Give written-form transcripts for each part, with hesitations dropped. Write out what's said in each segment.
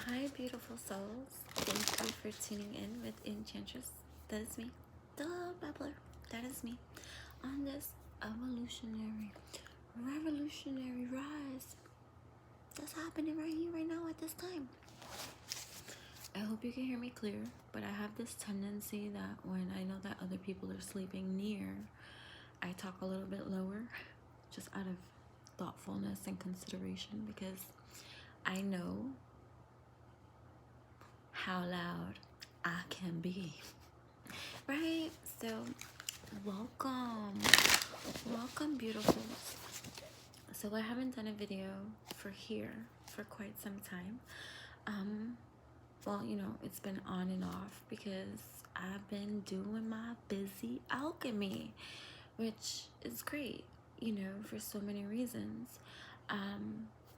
Hi, beautiful souls. Thank you for tuning in with Enchantress. That is me, the babbler. That is me on this revolutionary rise that's happening right here, right now, at this time. I hope you can hear me clear, but I have this tendency that when I know that other people are sleeping near, I talk a little bit lower, just out of thoughtfulness and consideration, because I know how loud I can be, right? So welcome beautifuls. So I haven't done a video for here for quite some time. Well, you know, it's been on and off because I've been doing my busy alchemy, which is great, you know, for so many reasons.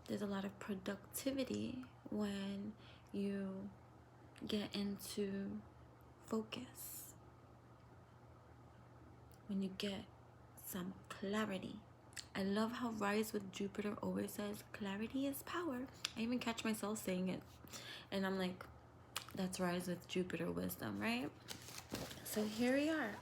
There's a lot of productivity when you get into focus, when you get some clarity. I love how Rise with Jupiter always says clarity is power. I even catch myself saying it, and I'm like, that's Rise with Jupiter wisdom, right? So here we are.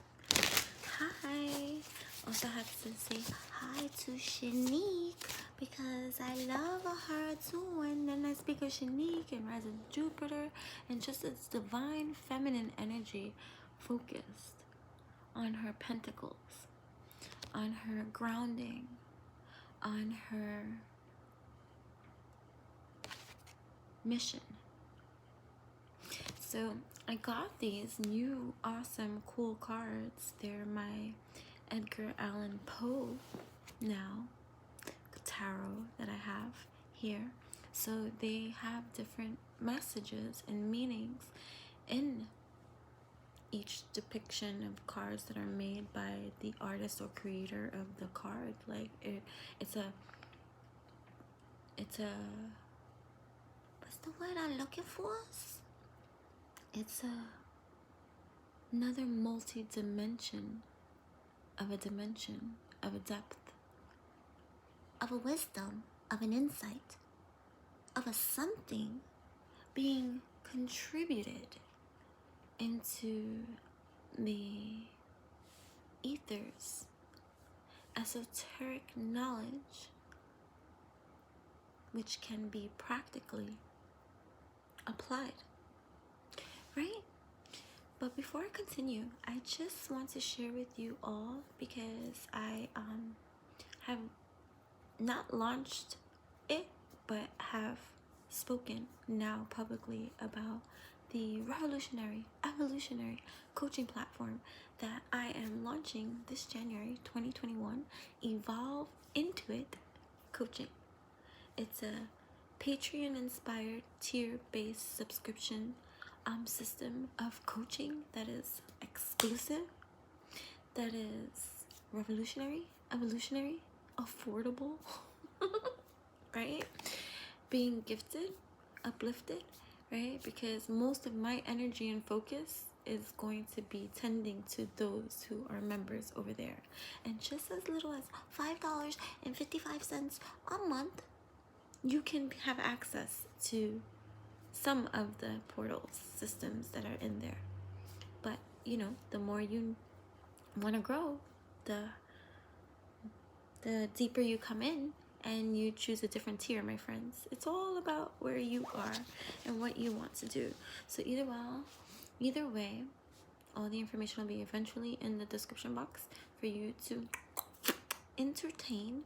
Hi. Also have to say hi to Shanique because I love her too. And then I speak of Shanique and Rise of Jupiter and just its divine feminine energy focused on her pentacles, on her grounding, on her mission. So I got these new awesome cool cards. They're my Edgar Allen Poe now tarot that I have here. So they have different messages and meanings in each depiction of cards that are made by the artist or creator of the card. Like it's a what's the word I'm looking for? It's another multi-dimension of a dimension, of a depth, of a wisdom, of an insight, of a something being contributed into the ethers, esoteric knowledge, which can be practically applied, right? But before I continue, I just want to share with you all, because I have not launched it, but have spoken now publicly about the evolutionary coaching platform that I am launching this January 2021, Evolve Intuit Coaching. It's a Patreon-inspired, tier-based subscription system of coaching that is exclusive, that is revolutionary, evolutionary, affordable, right? Being gifted, uplifted, right? Because most of my energy and focus is going to be tending to those who are members over there. And just as little as $5.55 a month, you can have access to some of the portal systems that are in there. But you know, the more you want to grow, the deeper you come in and you choose a different tier, my friends. It's all about where you are and what you want to do. So either way, all the information will be eventually in the description box for you to entertain,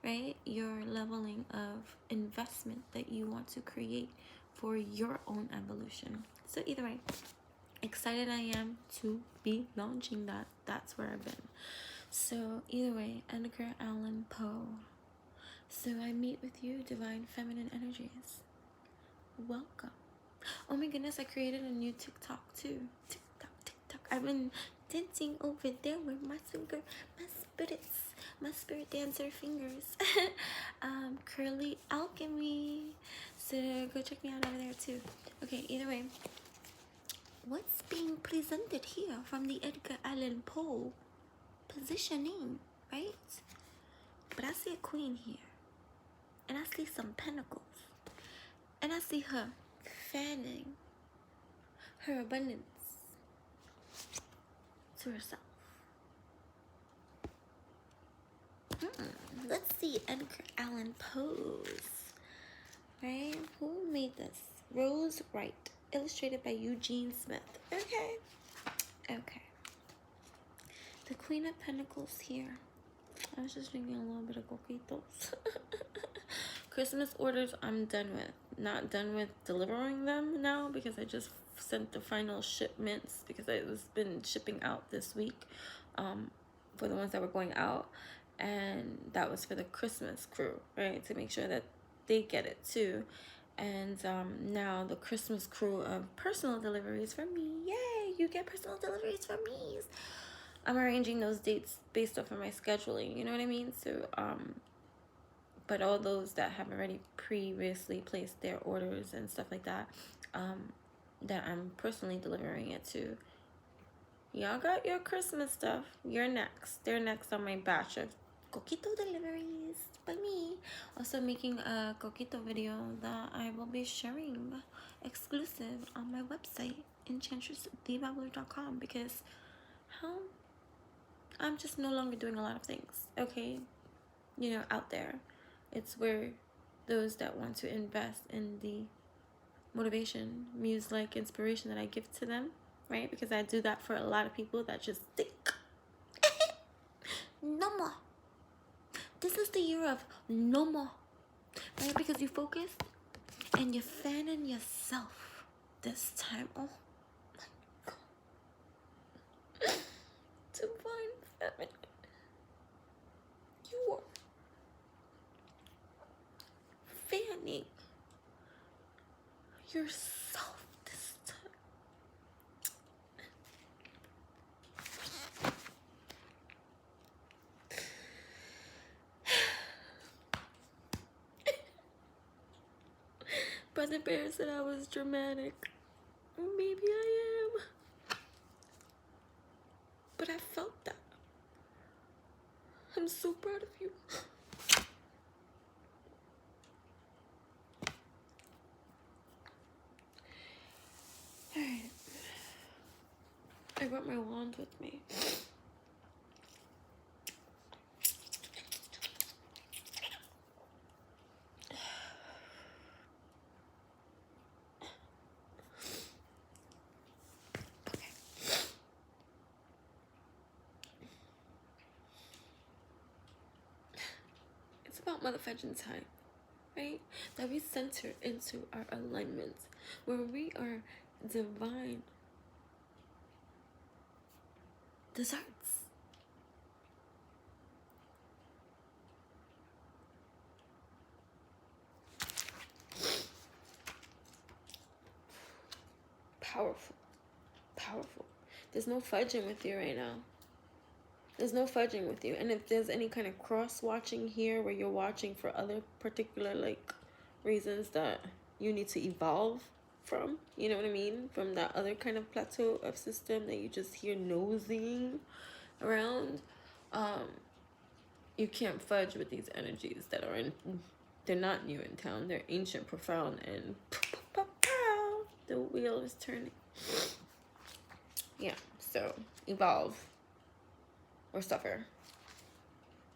right, your leveling of investment that you want to create for your own evolution. So either way, excited I am to be launching that. That's where I've been. So either way, Edgar Allen Poe. So I meet with you, divine feminine energies. Welcome. Oh my goodness, I created a new TikTok too. TikTok. I've been dancing over there with my spirit dancer fingers. Curly alchemy. So go check me out over there too. Okay, either way, what's being presented here from the Edgar Allan Poe positioning, right? But I see a queen here, and I see some pentacles, and I see her fanning her abundance to herself. Let's see Edgar Allen Poe's, right? Who made this? Rose Wright, illustrated by Eugene Smith. Okay. The Queen of Pentacles here. I was just drinking a little bit of coquitos. Christmas orders I'm done with. Not done with delivering them now because I just sent the final shipments because it was been shipping out this week for the ones that were going out, and that was for the Christmas crew, right, to make sure that they get it too. And now the Christmas crew of personal deliveries for me. Yay, you get personal deliveries from me. I'm arranging those dates based off of my scheduling, you know what I mean? So but all those that have already previously placed their orders and stuff like that, that I'm personally delivering it to, y'all got your Christmas stuff. You're next. They're next on my batch of coquito deliveries by me. Also making a coquito video that I will be sharing exclusive on my website, enchantressthebabbler.com, because I'm just no longer doing a lot of things, okay? You know, out there. It's where those that want to invest in the motivation, muse-like inspiration that I give to them, right? Because I do that for a lot of people that just think, no more. This is the year of no more, right? Because you focused and you're fanning yourself this time. Oh my God. Divine feminine. You are fanning yourself this time. Brother Bear said I was dramatic. Maybe I am. But I felt that. I'm so proud of you. Alright. I brought my wand with me. It's about motherfucking time, right? That we center into our alignment, where we are divine desserts. Powerful. There's no fudging with you right now. There's no fudging with you. And if there's any kind of cross-watching here where you're watching for other particular, like, reasons that you need to evolve from, you know what I mean? From that other kind of plateau of system that you just hear nosing around, you can't fudge with these energies that are in, they're not new in town. They're ancient, profound, and the wheel is turning. Yeah, so evolve or suffer,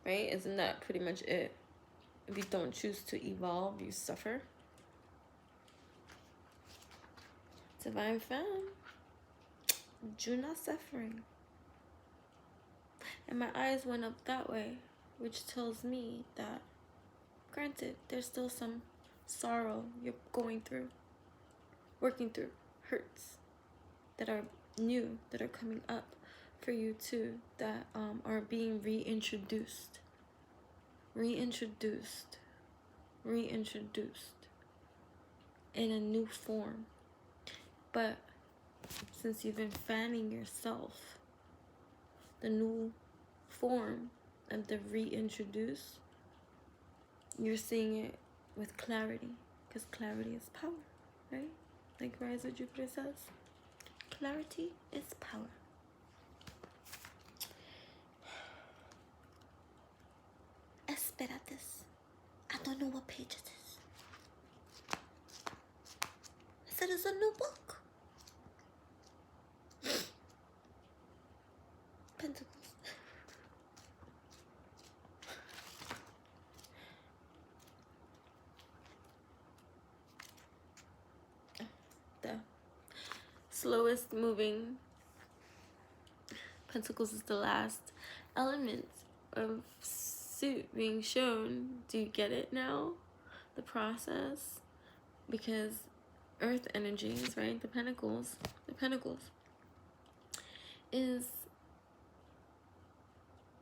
right? Isn't that pretty much it? If you don't choose to evolve, you suffer. Divine femme, do not suffering. And my eyes went up that way, which tells me that, granted, there's still some sorrow you're going through, working through, hurts that are new, that are coming up for you too, that are being reintroduced in a new form. But since you've been fanning yourself, the new form of the reintroduce, you're seeing it with clarity, because clarity is power, right? Like Rise of Jupiter says, clarity is power. Esperates. I don't know what page it is. Is it it is a new book. Pentacles. The slowest moving Pentacles is the last element of suit being shown. Do you get it now? The process? Because earth energies, right? The pentacles is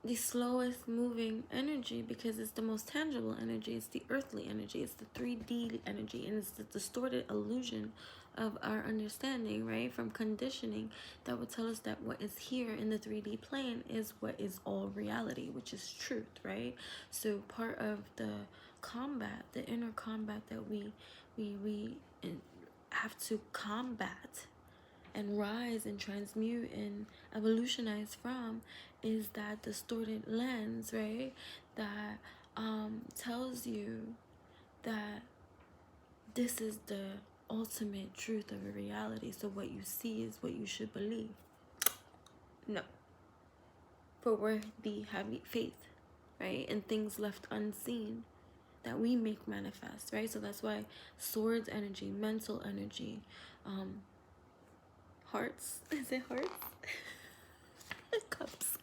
the slowest moving energy because it's the most tangible energy. It's the earthly energy. It's the 3D energy, and it's the distorted illusion of our understanding, right? From conditioning that would tell us that what is here in the 3D plane is what is all reality, which is truth, right? So part of the combat, the inner combat that we have to combat and rise and transmute and evolutionize from, is that distorted lens, right? That tells you that this is the ultimate truth of a reality. So what you see is what you should believe. No. For worthy have faith, right? And things left unseen that we make manifest, right? So that's why swords energy, mental energy, hearts, is it hearts? cups.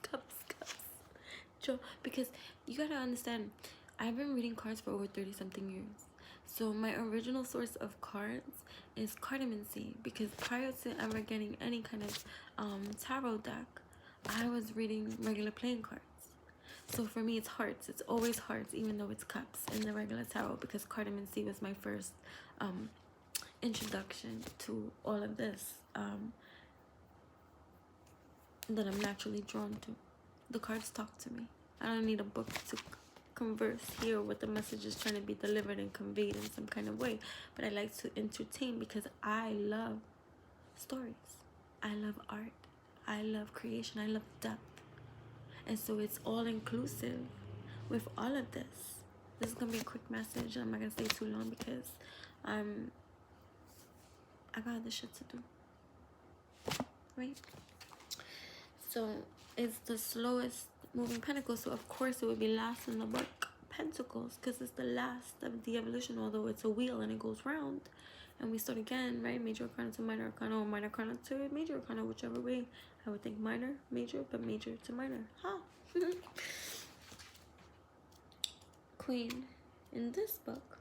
Because you gotta understand, I've been reading cards for over 30 something years. So my original source of cards is cardamancy, because prior to ever getting any kind of tarot deck, I was reading regular playing cards. So for me, it's hearts. It's always hearts, even though it's cups in the regular tarot, because cardamancy was my first introduction to all of this that I'm naturally drawn to. The cards talk to me. I don't need a book to converse, hear what the message is trying to be delivered and conveyed in some kind of way. But I like to entertain because I love stories. I love art. I love creation. I love depth. And so it's all inclusive with all of this. This is going to be a quick message. I'm not going to stay too long because I got other shit to do. Right? So it's the slowest moving pentacle, so of course it would be last in the book, Pentacles, because it's the last of the evolution, although it's a wheel and it goes round and we start again, right? Major arcana to minor arcana, or minor arcana to major arcana, whichever way. I would think minor, major, but major to minor. Queen in this book,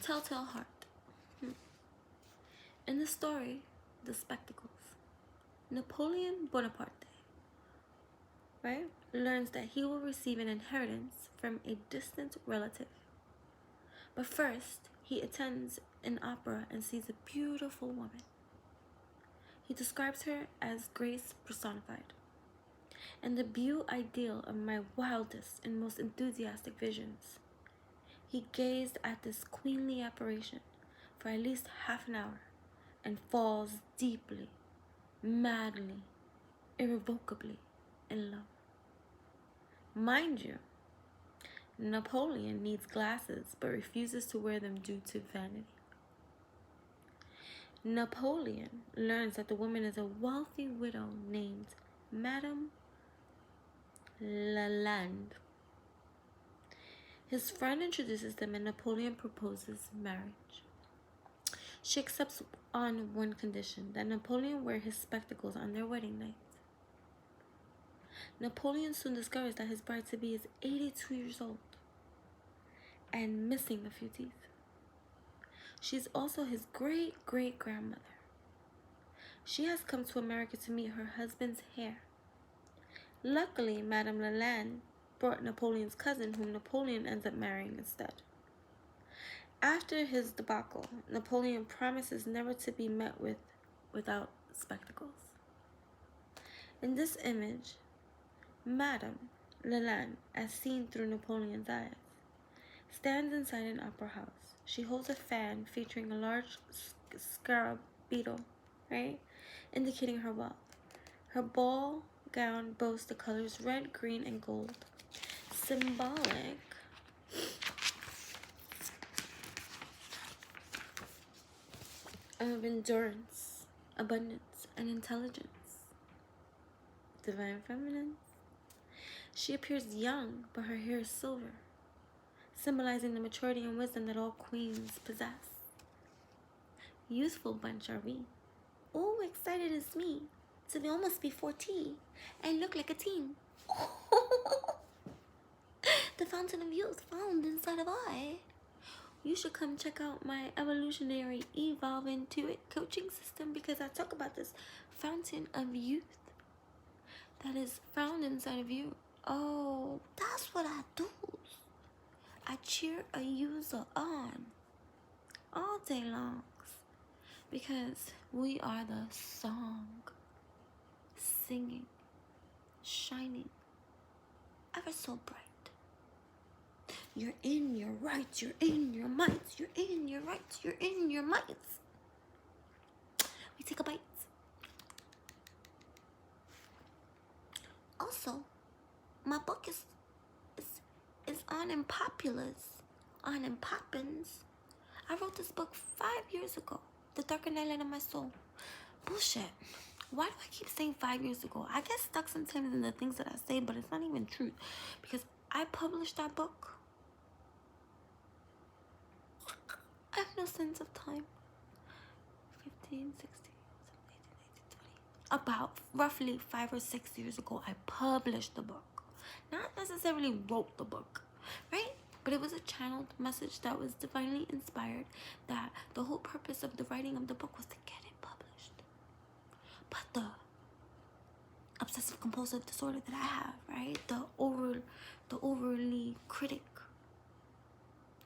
telltale heart. In the story, The Spectacles, Napoleon Bonaparte, right, learns that he will receive an inheritance from a distant relative. But first, he attends an opera and sees a beautiful woman. He describes her as grace personified, and the beau ideal of my wildest and most enthusiastic visions. He gazed at this queenly apparition for at least half an hour, and falls deeply, madly, irrevocably in love. Mind you, Napoleon needs glasses but refuses to wear them due to vanity. Napoleon learns that the woman is a wealthy widow named Madame Lalande. His friend introduces them and Napoleon proposes marriage. She accepts on one condition, that Napoleon wear his spectacles on their wedding night. Napoleon soon discovers that his bride-to-be is 82 years old and missing a few teeth. She's also his great-great-grandmother. She has come to America to meet her husband's heir. Luckily, Madame Lalande brought Napoleon's cousin, whom Napoleon ends up marrying instead. After his debacle, Napoleon promises never to be met with without spectacles. In this image, Madame Lalande, as seen through Napoleon's eyes, stands inside an opera house. She holds a fan featuring a large scarab beetle, right, indicating her wealth. Her ball gown boasts the colors red, green, and gold. symbolic of endurance, abundance, and intelligence. Divine Feminine. She appears young, but her hair is silver, symbolizing the maturity and wisdom that all queens possess. Youthful bunch are we. Oh, excited as me to be almost be 40 and look like a teen. The fountain of youth found inside of I. You should come check out my evolutionary Evolve Intuit coaching system, because I talk about this fountain of youth that is found inside of you. Oh, that's what I do. I cheer a user on all day long, because we are the song, singing, shining, ever so bright. You're in your rights, you're in your mights, you're in your rights, you're in your mights. We take a bite. Also, my book is on Impopulous, on Impoppins. I wrote this book 5 years ago, The Darker Night of My Soul. Bullshit. Why do I keep saying 5 years ago? I get stuck sometimes in the things that I say, but it's not even true, because I published that book. I have no sense of time. 15, 16, 17, 18, 19, 20. About roughly 5 or 6 years ago, I published the book. Not necessarily wrote the book, right? But it was a channeled message that was divinely inspired, that the whole purpose of the writing of the book was to get it published. But the obsessive compulsive disorder that I have, right? The overly critic,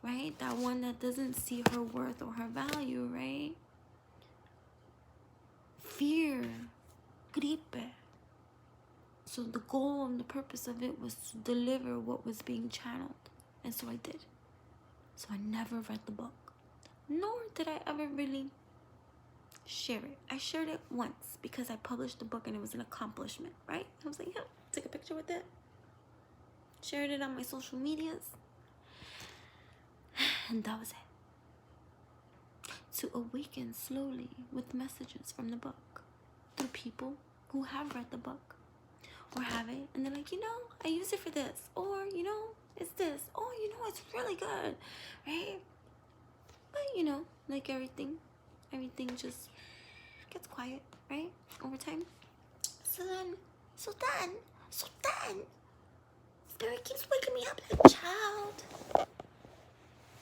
right? That one that doesn't see her worth or her value, right? Fear, gripe. So the goal and the purpose of it was to deliver what was being channeled. And so I did. So I never read the book. Nor did I ever really share it. I shared it once because I published the book and it was an accomplishment, right? I was like, yeah, take a picture with it. Shared it on my social medias. And that was it. To awaken slowly with messages from the book through people who have read the book or have it, and they're like, you know, I use it for this, or you know, it's this, oh, you know, it's really good, right? But you know, like everything just gets quiet, right, over time. So then Spirit keeps waking me up like, child,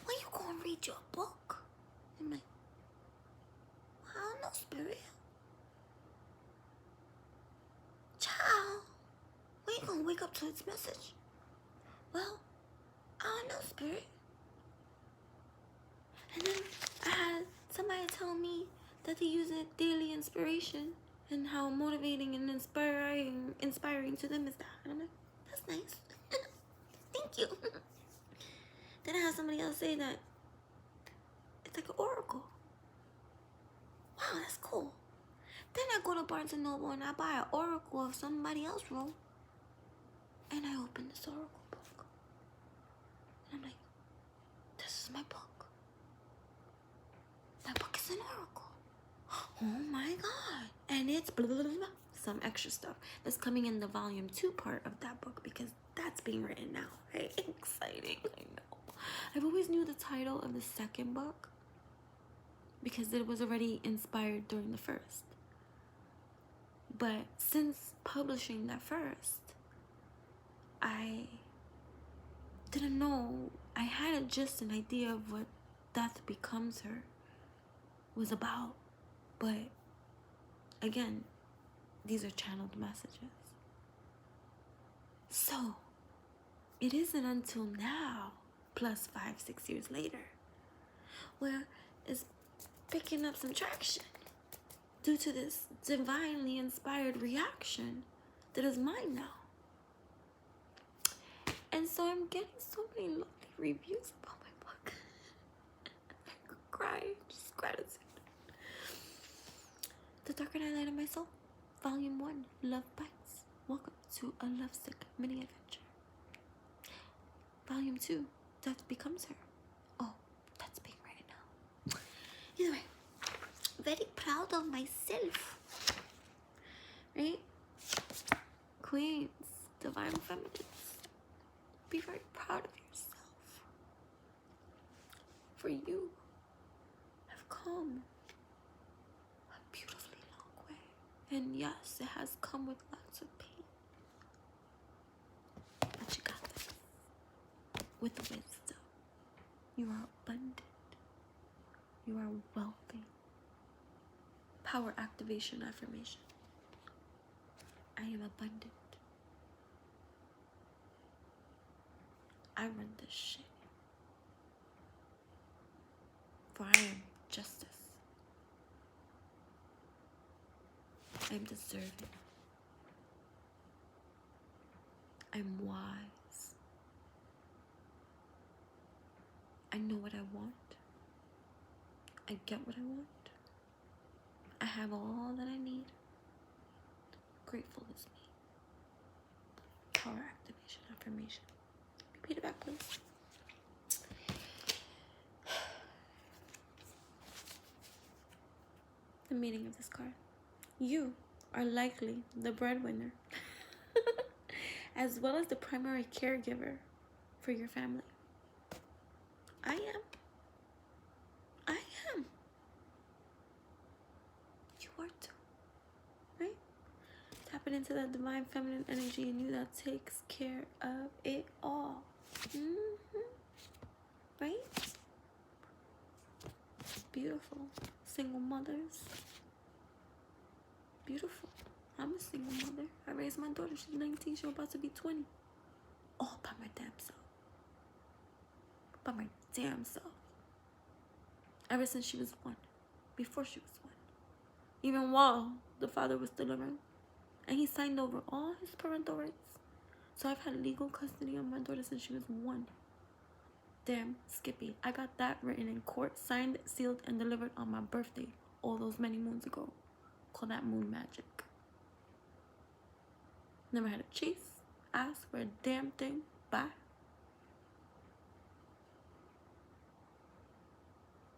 when you gonna read your book? I'm like, I don't know, Spirit. Child, when you gonna wake up to its message? Well, I don't know, Spirit. And then I had somebody tell me that they use it daily inspiration and how motivating and inspiring to them is that. And I'm like, that's nice. Thank you. Then I had somebody else say that it's like an oracle. Wow, that's cool. Then I go to Barnes & Noble and I buy an oracle of somebody else wrote. And I open this oracle book. And I'm like, this is my book. My book is an oracle. Oh my God. And it's blah, blah, blah, blah, some extra stuff that's coming in the volume 2 part of that book, because that's being written now, right? Exciting, I know. I've always knew the title of the second book because it was already inspired during the first. But since publishing that first, I didn't know. I had just an idea of what Death Becomes Her was about. But again, these are channeled messages. So it isn't until now, plus 5-6 years later, where it's picking up some traction due to this divinely inspired reaction that is mine now. And so I'm getting so many lovely reviews about my book. I could cry, just gratitude. The Darker Night of My Soul, Volume 1, Love Bites. Welcome to a lovesick mini adventure. Volume 2, Death Becomes Her. Oh, that's being written now. Either way, very proud of myself. Right? Queens, divine feminines, be very proud of yourself. For you have come a beautifully long way. And yes, it has come with lots of pain. But you got this. With wisdom. You are abundant. You are wealthy. Power activation affirmation. I am abundant. I run this shit. For I am justice. I am deserving. I'm wise. I know what I want. I get what I want. I have all that I need. Grateful is me. Power activation affirmation. Repeat it back, please. The meaning of this card. You are likely the breadwinner, as well as the primary caregiver for your family. I am. You are too. Right? Tapping into that divine feminine energy in you that takes care of it all. Right? Beautiful. Single mothers. Beautiful. I'm a single mother. I raised my daughter. She's 19. She's about to be 20. All by my damn self. By my damn self. Ever since she was 1. Before she was 1. Even while the father was still around. And he signed over all his parental rights. So I've had legal custody of my daughter since she was 1. Damn, Skippy. I got that written in court, signed, sealed, and delivered on my birthday all those many moons ago. Call that moon magic. Never had to chase, ask for a damn thing. Bye.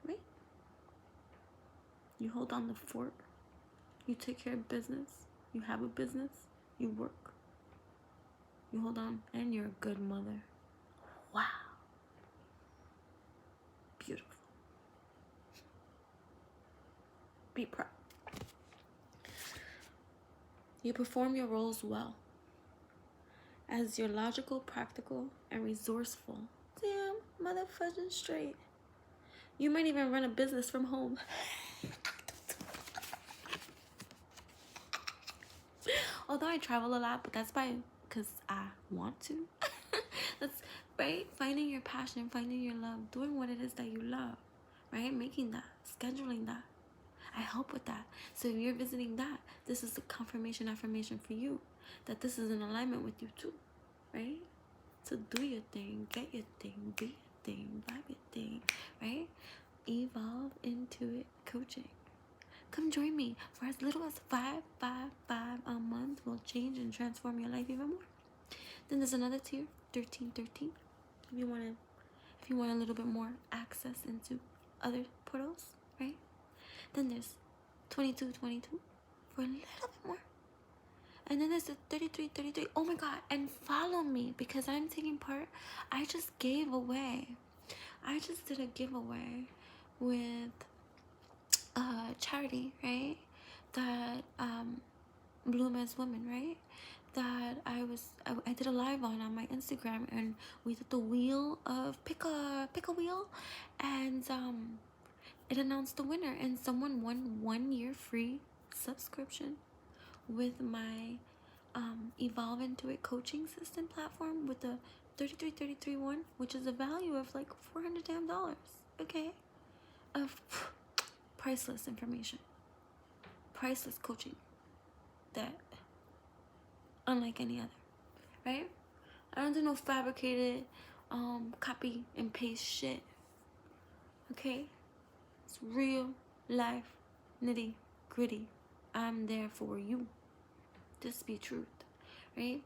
Right? You hold on the fort. You take care of business. You have a business. You work. You hold on, and you're a good mother. Wow. Beautiful. Be proud. You perform your roles well. As you're logical, practical, and resourceful. Damn, motherfucking straight. You might even run a business from home. Although I travel a lot, but that's because I want to. That's right. Finding your passion, finding your love, doing what it is that you love, right? Making that, scheduling that. I help with that. So if you're visiting that, this is a confirmation affirmation for you that this is in alignment with you too, right? So do your thing, get your thing, be your thing, vibe your thing, right? Evolve Intuit Coaching. Come join me for as little as $5 a month will change and transform your life even more. Then there's another tier, $13.13. If you want a little bit more access into other portals, right? Then there's $22.22 for a little bit more. And then there's the $33.33. Oh my god, and follow me because I'm taking part. I just did a giveaway with charity, right? That Bloom as Women, right? That I did a live on my Instagram, and we did the wheel of pick a wheel, and it announced the winner, and someone won 1 year free subscription with my Evolve Intuit coaching system platform with the $33.33 one, which is a value of like $400 damn dollars, okay? Of priceless information, priceless coaching that unlike any other, right? I don't do no fabricated copy and paste shit, okay? It's real life, nitty gritty. I'm there for you. Just be truth, right?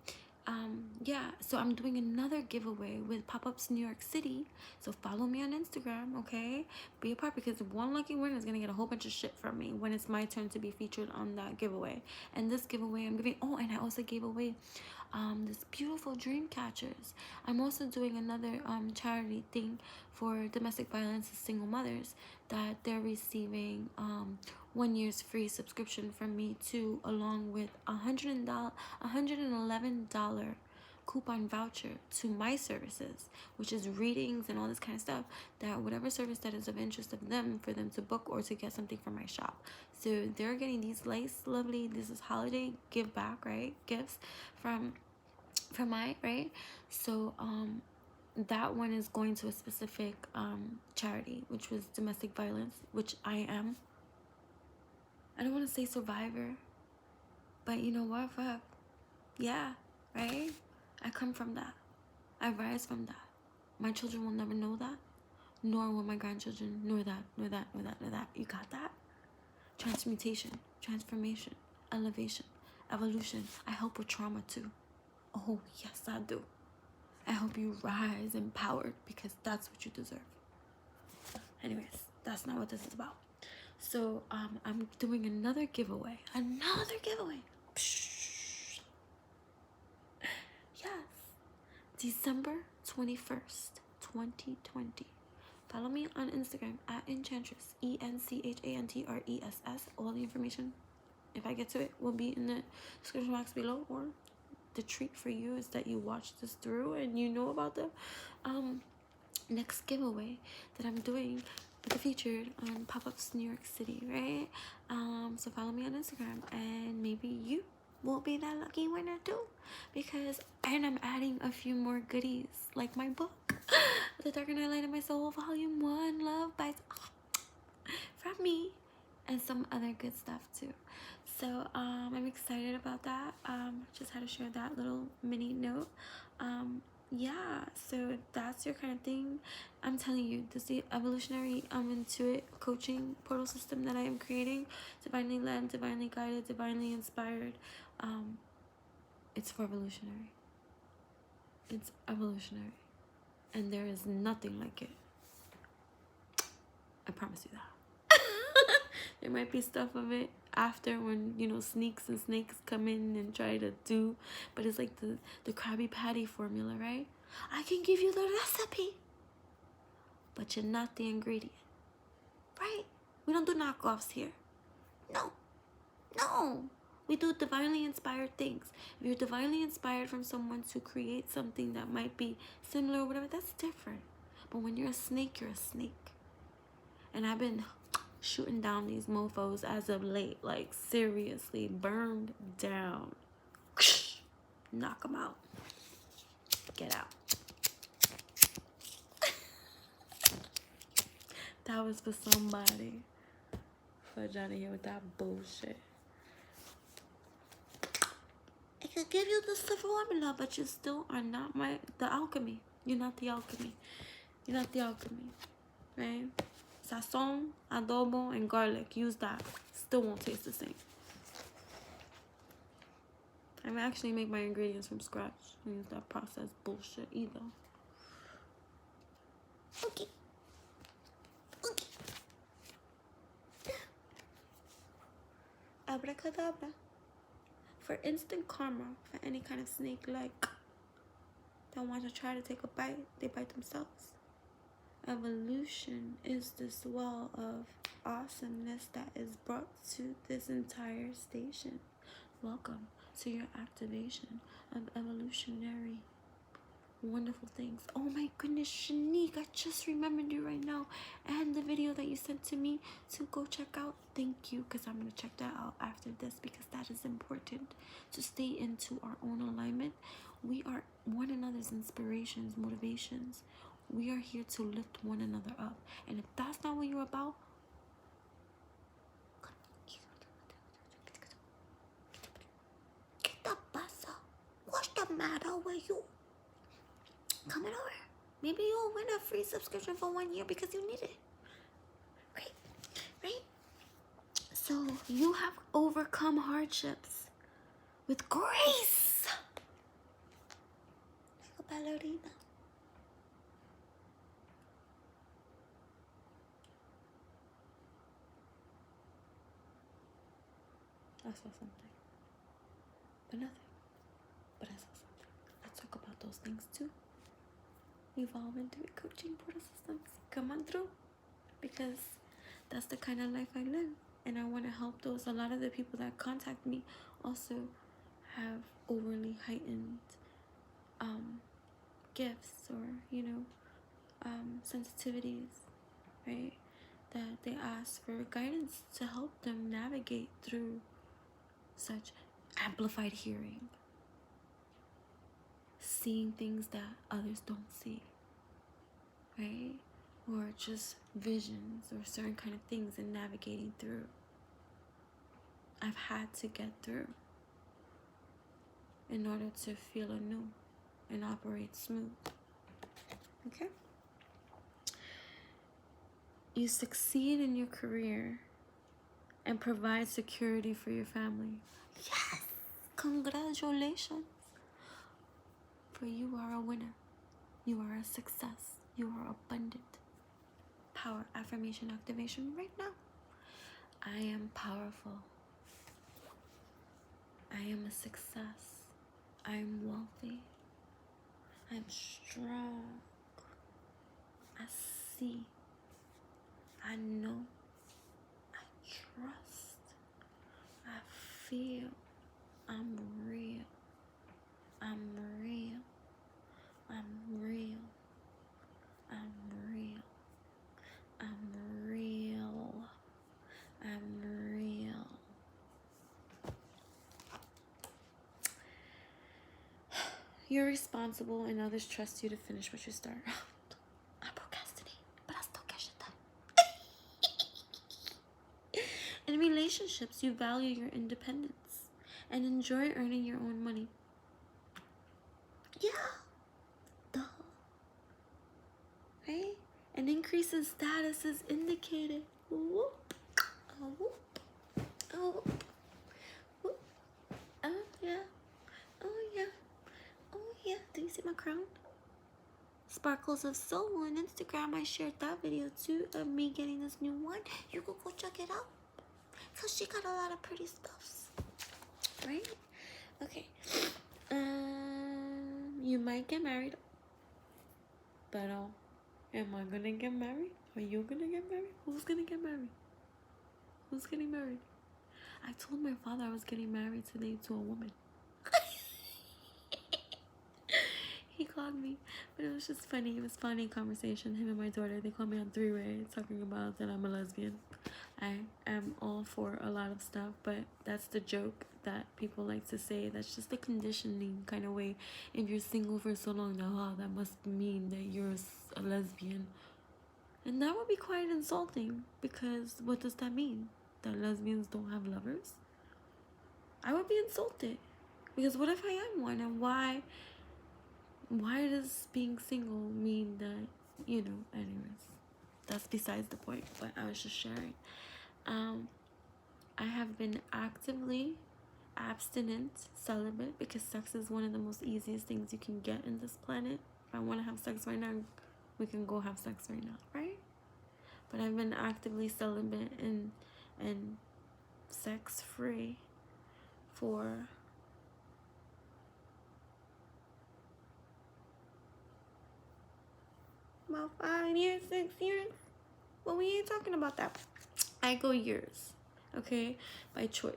yeah, so I'm doing another giveaway with Pop-Ups New York City. So follow me on Instagram, okay? Be a part, because one lucky winner is gonna get a whole bunch of shit from me when it's my turn to be featured on that giveaway. And this giveaway I'm giving, oh, and I also gave away this beautiful dream catchers. I'm also doing another charity thing for domestic violence and single mothers, that they're receiving 1 year's free subscription from me too, along with $111 coupon voucher to my services, which is readings and all this kind of stuff, that whatever service that is of interest of them, for them to book or to get something from my shop. So they're getting these lovely, this is holiday give back, right, gifts from my, right? So that one is going to a specific charity, which was domestic violence, which I don't want to say survivor, but you know what, fuck yeah, right? I come from that. I rise from that. My children will never know that, nor will my grandchildren, nor that. You got that? Transmutation, transformation, elevation, evolution. I help with trauma too. Oh yes, I do. I hope you rise empowered, because that's what you deserve. Anyways, that's not what this is about. So I'm doing another giveaway. Yes, December 21st, 2020. Follow me on Instagram at Enchantress, ENCHANTRESS. All the information, if I get to it, will be in the description box below. Or the treat for you is that you watch this through and you know about the next giveaway that I'm doing with the featured on Pop-Ups New York City, right? So follow me on Instagram, and maybe you will be that lucky winner too, and I'm adding a few more goodies, like my book, The Darker Night of My Soul, Volume 1, Love Bites, from me, and some other good stuff too. So I'm excited about that. Just had to share that little mini note. Yeah, so if that's your kind of thing, I'm telling you, this is the evolutionary intuit coaching portal system that I am creating, divinely led, divinely guided, divinely inspired. It's revolutionary. It's evolutionary, and there is nothing like it. I promise you that. There might be stuff of it after, when, you know, sneaks and snakes come in and try to do, but it's like the Krabby Patty formula, right? I can give you the recipe, but you're not the ingredient, right? We don't do knockoffs here. No. We do divinely inspired things. If you're divinely inspired from someone to create something that might be similar or whatever, that's different. But when you're a snake, you're a snake. And I've been shooting down these mofos as of late, like seriously, burned down. Knock them out. Get out. That was for somebody. Fudge out of here with that bullshit. I could give you the formula, but you still are not the alchemy. You're not the alchemy. You're not the alchemy, right? Sazon, adobo, and garlic. Use that. Still won't taste the same. I actually make my ingredients from scratch. I use that processed bullshit either. Okay. Abracadabra. For instant karma, for any kind of snake like that want to try to take a bite, they bite themselves. Evolution is this well of awesomeness that is brought to this entire station. Welcome to your activation of evolutionary wonderful things. Oh my goodness, Shanique, I just remembered you right now, and the video that you sent to me to go check out. Thank you, because I'm going to check that out after this, because that is important to stay into our own alignment. We are one another's inspirations, motivations. We are here to lift one another up, and if that's not what you're about, what's the matter with you? Coming over. Maybe you'll win a free subscription for 1 year because you need it. Great. Right? So you have overcome hardships with grace. ballerina. I saw something, but nothing. But I saw something. I talk about those things too. Evolve Intuit Coaching Portal systems. Come on through, because that's the kind of life I live, and I want to help those. A lot of the people that contact me also have overly heightened gifts, or sensitivities, right? That they ask for guidance to help them navigate through such amplified hearing, seeing things that others don't see, right? Or just visions or certain kind of things, and navigating through. I've had to get through in order to feel anew and operate smooth. Okay? You succeed in your career and provide security for your family. Yes! Congratulations! For you are a winner. You are a success. You are abundant. Power affirmation activation right now. I am powerful. I am a success. I am wealthy. I am strong. I see. I know. I trust. I feel. I'm real. I'm real. I'm real. I'm real. I'm real. I'm real. You're responsible, and others trust you to finish what you start. I procrastinate, but I still get shit done. In relationships, you value your independence and enjoy earning your own money. Yeah. Duh. Right? An increase in status is indicated. Whoop. Oh, whoop. Oh, whoop. Whoop. Oh, yeah. Oh, yeah. Oh, yeah. Do you see my crown? Sparkles of Soul on Instagram. I shared that video too of me getting this new one. You can go check it out, because she got a lot of pretty stuffs. Right? Okay. You might get married, but am I gonna get married? Are you gonna get married? Who's gonna get married? Who's getting married? I told my father I was getting married today to a woman. He called me, but it was just funny. It was funny conversation. Him and my daughter, they called me on three-way talking about that I'm a lesbian. I am all for a lot of stuff, but that's the joke that people like to say. That's just the conditioning kind of way. If you're single for so long now, oh, that must mean that you're a lesbian. And that would be quite insulting, because what does that mean? That lesbians don't have lovers? I would be insulted, because what if I am one? And why does being single mean that, anyways, that's besides the point, but I was just sharing. I have been actively abstinent, celibate, because sex is one of the most easiest things you can get in this planet. If I want to have sex right now, we can go have sex right now, right? But I've been actively celibate and sex free for about 5 years, 6 years. Well, we ain't talking about that. I go years, okay, by choice.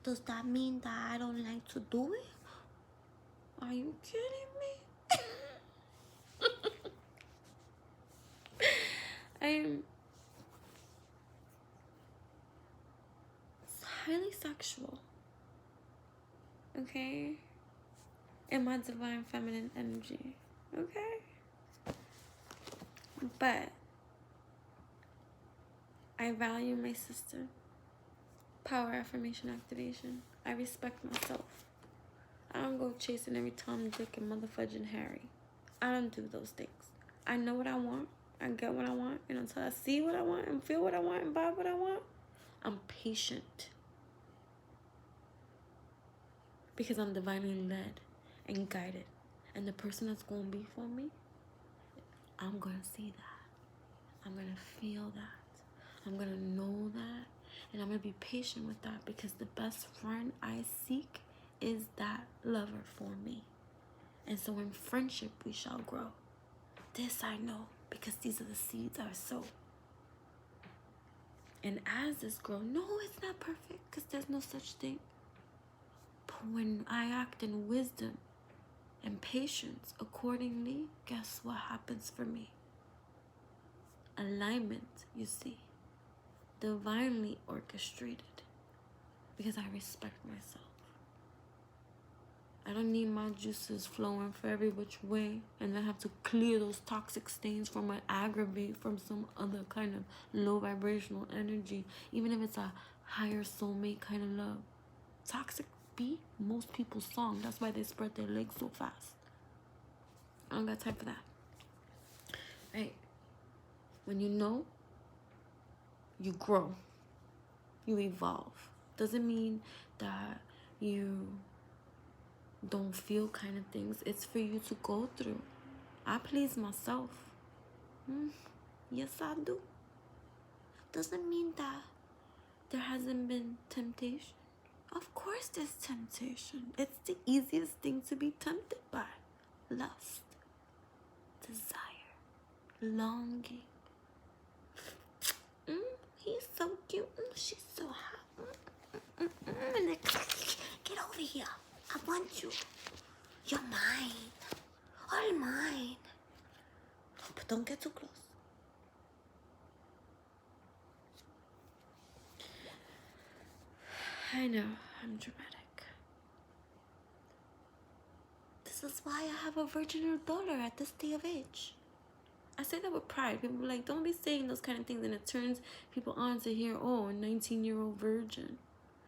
Does that mean that I don't like to do it? Are you kidding me? I'm highly sexual, okay, in my divine feminine energy, okay? But I value my sister. Power affirmation activation. I respect myself. I don't go chasing every Tom, Dick, and motherfudging Harry. I don't do those things. I know what I want. I get what I want. And until I see what I want and feel what I want and buy what I want, I'm patient. Because I'm divinely led. and guided. And the person that's going to be for me, I'm going to see that. I'm going to feel that. I'm going to know that. And I'm going to be patient with that, because the best friend I seek is that lover for me. And so in friendship we shall grow. This I know, because these are the seeds I sow. And as this grows, no, it's not perfect, because there's no such thing. But when I act in wisdom and patience accordingly, guess what happens for me? Alignment, you see. Divinely orchestrated. Because I respect myself. I don't need my juices flowing for every which way and then have to clear those toxic stains from an aggravate from some other kind of low vibrational energy, even if it's a higher soulmate kind of love. Toxic be most people's song. That's why they spread their legs so fast. I don't got time for that. Right? When you know, you grow. You evolve. Doesn't mean that you don't feel kind of things. It's for you to go through. I please myself. Yes, I do. Doesn't mean that there hasn't been temptation. Of course there's temptation. It's the easiest thing to be tempted by. Lust, desire, longing. He's so cute. She's so hot. Get over here. I want you. You're mine. All mine. But don't get too close. I know, I'm dramatic. This is why I have a virginal daughter at this day of age. I say that with pride. People are like, don't be saying those kind of things, and it turns people on to hear, oh, a 19-year-old virgin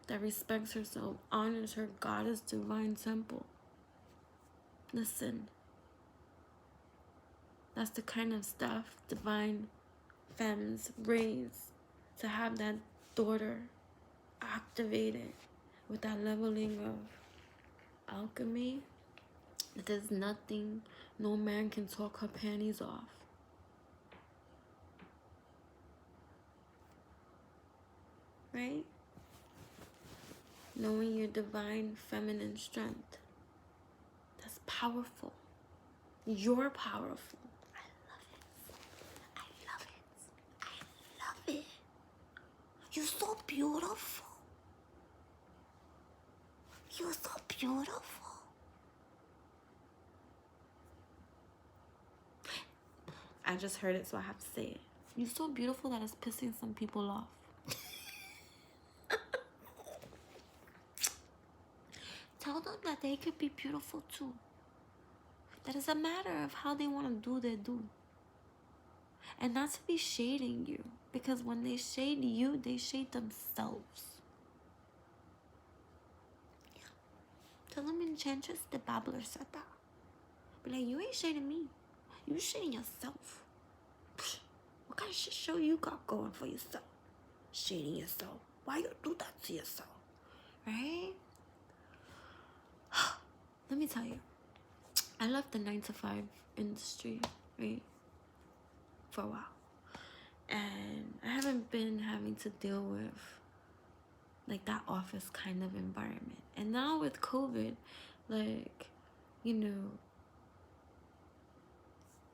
that respects herself, honors her goddess divine temple. Listen, that's the kind of stuff divine femmes raise, to have that daughter activated with that leveling of alchemy. There's nothing, no man can talk her panties off. Right? Knowing your divine feminine strength. That's powerful. You're powerful. I love it. I love it. I love it. You're so beautiful. You're so beautiful. I just heard it, so I have to say it. You're so beautiful that it's pissing some people off. Tell them that they could be beautiful too. That it's a matter of how they want to do their do. And not to be shading you. Because when they shade you, they shade themselves. Yeah. Tell them Enchantress the Babbler said that. Be like, you ain't shading me. You shading yourself. What kind of shit show you got going for yourself? Shading yourself. Why you do that to yourself? Right? Let me tell you. I left the 9-to-5 industry, right? For a while. And I haven't been having to deal with like that office kind of environment. And now with COVID, like, you know,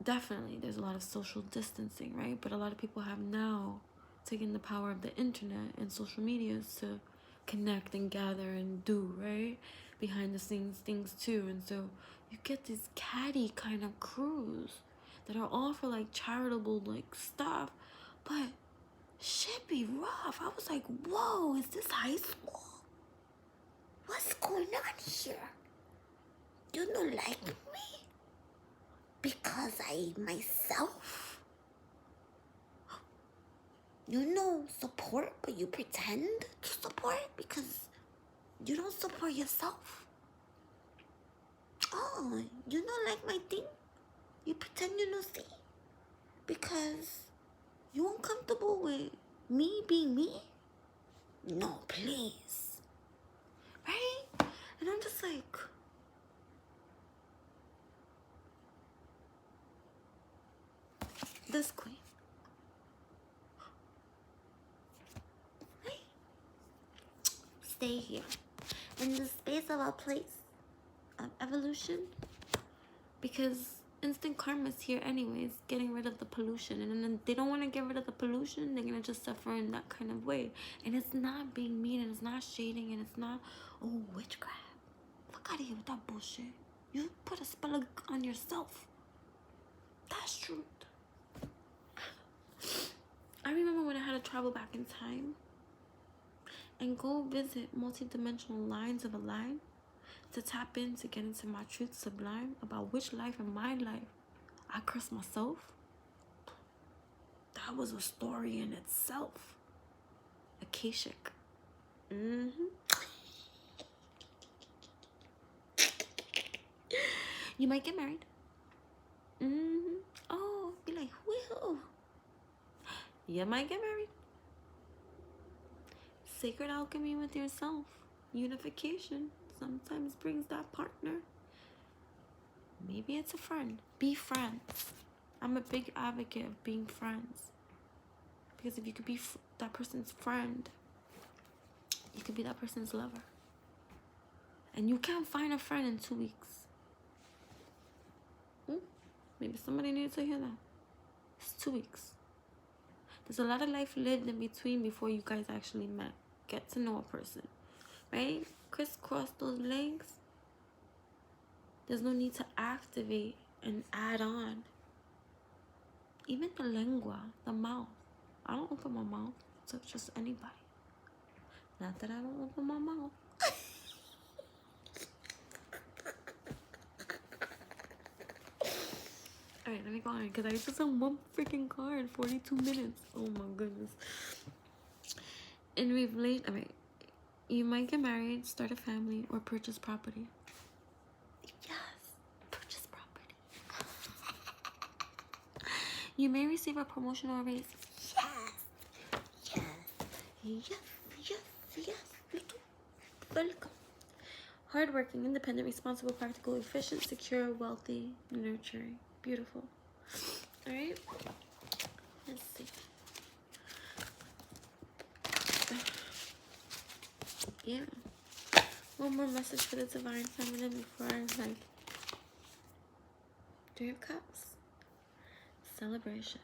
definitely there's a lot of social distancing, right? But a lot of people have now taken the power of the internet and social media to connect and gather and do, right? Behind the scenes things too. And so you get these catty kind of crews that are all for like charitable like stuff, but shit be rough. I was like, whoa, is this high school? What's going on here? You don't like me because I myself, you know, support, but you pretend to support because you don't support yourself. Oh, you don't like my thing? You pretend you don't see because you uncomfortable with me being me? No, please. Right? And I'm just like, this queen. Right? Stay here in the space of our place of evolution, because instant karma is here anyways, getting rid of the pollution. And then they don't want to get rid of the pollution, they're gonna just suffer in that kind of way. And it's not being mean, and it's not shading, and it's not, oh, witchcraft. Fuck out of here with that bullshit. You put a spell on yourself. That's truth. I remember when I had to travel back in time and go visit multi-dimensional lines of a line to tap in, to get into my truth sublime about which life in my life I cursed myself. That was a story in itself. Akashic. You might get married. Oh, be like, whoa. You might get married. Sacred alchemy with yourself. Unification sometimes brings that partner. Maybe it's a friend. Be friends. I'm a big advocate of being friends. Because if you could be that person's friend, you could be that person's lover. And you can't find a friend in 2 weeks. Maybe somebody needs to hear that. It's 2 weeks. There's a lot of life lived in between before you guys actually met. Get to know a person. Right? Crisscross those legs. There's no need to activate and add on. Even the lengua, the mouth. I don't open my mouth to just anybody. Not that I don't open my mouth. Alright, let me go on, because I just on one freaking card, 42 minutes. Oh my goodness. In Revelation, alright, you might get married, start a family, or purchase property. Yes, purchase property. You may receive a promotion or a raise. Yes. Welcome. Hardworking, independent, responsible, practical, efficient, secure, wealthy, nurturing. Beautiful. All right. Let's see. Yeah. One more message for the divine feminine before I like. 3 of Cups. Celebration.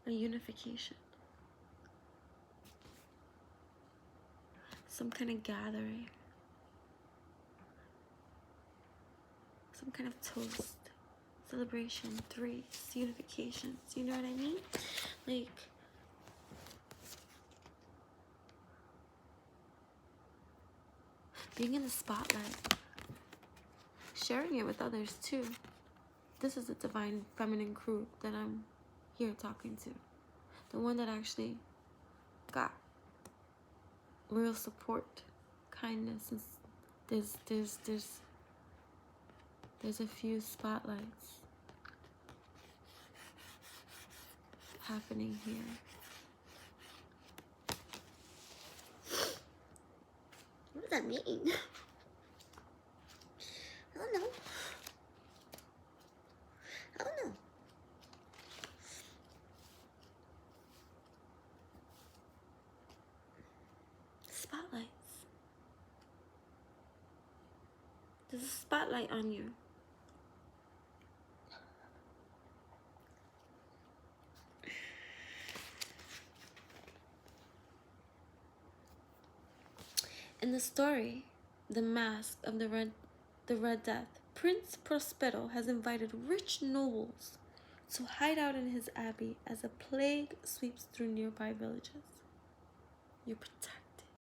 A unification. Some kind of gathering. Some kind of toast. Celebration. 3. Unification. So you know what I mean? Like, being in the spotlight. Sharing it with others too. This is the divine feminine crew that I'm here talking to. The one that actually got real support, kindness. There's a few spotlights happening here. What does that mean? I don't know. Spotlights. There's a spotlight on you. In the story, The Mask of the Red Death, Prince Prospero has invited rich nobles to hide out in his abbey as a plague sweeps through nearby villages. You're protected.